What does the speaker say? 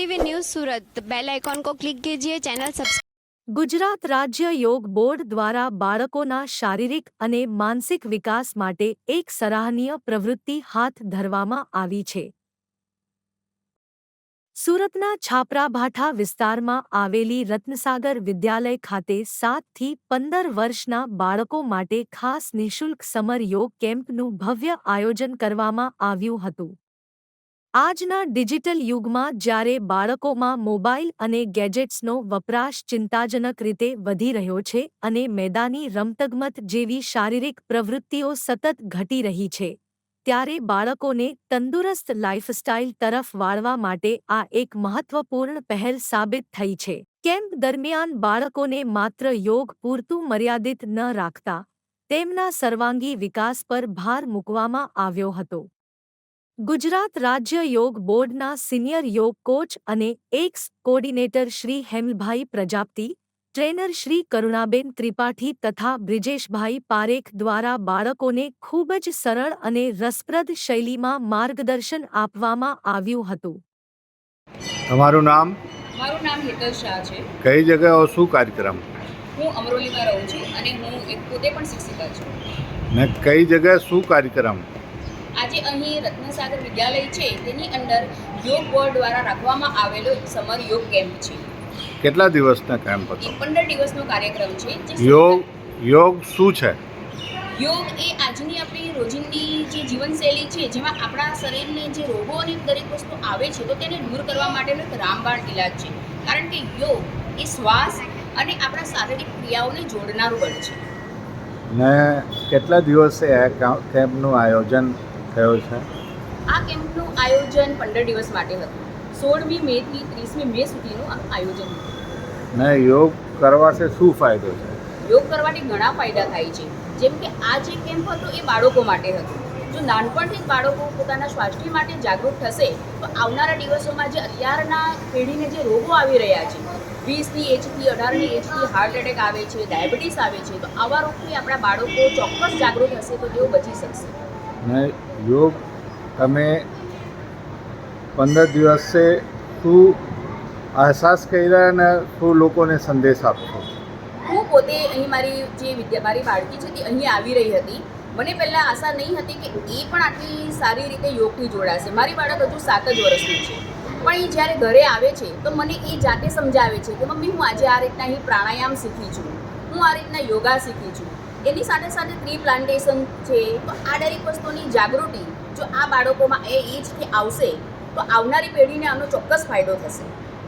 TV news सूरत bell icon को click कीजिए channel subscribe. Gujarat રાજ્ય યોગ બોર્ડ દ્વારા બાળકોના શારીરિક અને માનસિક વિકાસ માટે એક સરાહનીય પ્રવૃત્તિ હાથ ધરવામાં આવી છે। સુરતના છાપરાભાઠા વિસ્તારમાં આવેલી રત્નસાગર વિદ્યાલય ખાતે 7 થી 15 વર્ષના બાળકો માટે ખાસ નિઃશુલ્ક સમર યોગ કેમ્પનું ભવ્ય આયોજન કરવામાં આવ્યું હતું। આજના ડિજિટલ યુગમાં જ્યારે બાળકોમાં મોબાઈલ અને ગેજેટ્સનો વપરાશ ચિંતાજનક રીતે વધી રહ્યો છે અને મેદાની રમતગમત જેવી શારીરિક પ્રવૃત્તિઓ સતત ઘટી રહી છે, ત્યારે બાળકોને તંદુરસ્ત લાઇફસ્ટાઇલ તરફ વાળવા માટે આ એક મહત્વપૂર્ણ પહેલ સાબિત થઈ છે। કેમ્પ દરમિયાન બાળકોને માત્ર યોગ પૂરતું મર્યાદિત ન રાખતા તેમના સર્વાંગી વિકાસ પર ભાર મૂકવામાં આવ્યો હતો। ગુજરાત રાજ્ય યોગ બોર્ડના સિનિયર યોગ કોચ અને ex coordinator Shri Hemalbhai Prajapati, trainer Shri Karunaben Tripathi તથા બ્રિજેશભાઈ પારેખ દ્વારા બાળકોને ખૂબ જ સરળ અને રસપ્રદ શૈલીમાં માર્ગદર્શન આપવામાં આવ્યું હતું। તમારું નામ? મારું નામ હેતલ શાહ છે। કઈ જગ્યાએ શું કાર્યક્રમ? હું અમરોલીમાં રહું છું અને હું એક પોતે પણ શિક્ષિકા છું। ને કઈ જગ્યાએ શું કાર્યક્રમ? આજે અહીં રત્નસાગર વિદ્યાલય છે તેની અંદર યોગ બોર્ડ દ્વારા રાખવામાં આવેલો એક સમર યોગ કેમ્પ છે। કેટલા દિવસનો કેમ્પ હતો? 15 દિવસનો કાર્યક્રમ છે। યોગ શું છે? યોગ એ આજની આપણી રોજિંદી જે જીવનશૈલી છે જેમાં આપણા શરીરને જે રોગો અને દરેક વસ્તુ આવે છે તો તેને દૂર કરવા માટેનો એક રામબાણ ઇલાજ છે, કારણ કે યોગ એ શ્વાસ અને આપણા શારીરિક ક્રિયાઓને જોડનારું બળ છે। ને કેટલા દિવસે આ કેમ્પનું આયોજન થયું છે? આ કેમ્પનું આયોજન 15 દિવસ માટે હતું। 16મી મે થી 30મી મે સુધીનું આનું આયોજન હતું। ને યોગ કરવાથી શું ફાયદો છે? યોગ કરવાથી ઘણા ફાયદા થાય છે, જેમ કે આ જે કેમ્પ હતો એ બાળકો માટે હતો। જો નાનપણથી જ બાળકો પોતાના સ્વાસ્થ્ય માટે જાગૃત થશે તો આવનારા દિવસોમાં જે અત્યારના પેઢીને જે રોગો આવી રહ્યા છે, 20ની એજથી 18ની એજથી હાર્ટ એટેક આવે છે, ડાયાબિટીસ આવે છે, તો આવા રોગથી આપણા બાળકો ચોક્કસ જાગૃત હશે તો તેઓ બચી શકશે। ને યોગ તમે 15 દિવસે શું અહેસાસ કર્યા અને શું લોકોને સંદેશ આપશો? હું પોતે અહીં મારી બાળકી છે તે અહીં આવી રહી હતી। મને પહેલાં આશા નહીં હતી કે એ પણ આટલી સારી રીતે યોગથી જોડાશે। મારી બાળક હજુ 7 જ વર્ષની છે, પણ એ જ્યારે ઘરે આવે છે તો મને એ જાતે સમજાવે છે કે મમ્મી હું આજે આ રીતના અહીં પ્રાણાયામ શીખી છું, હું આ રીતના યોગા શીખી છું। એની સાથે સાથે ટ્રી પ્લાન્ટેશન છે, તો આ દરેક વસ્તુની જાગૃતિ જો આ બાળકોમાં એ એજથી આવશે તો આવનારી પેઢીને આનો ચોક્કસ ફાયદો થશે।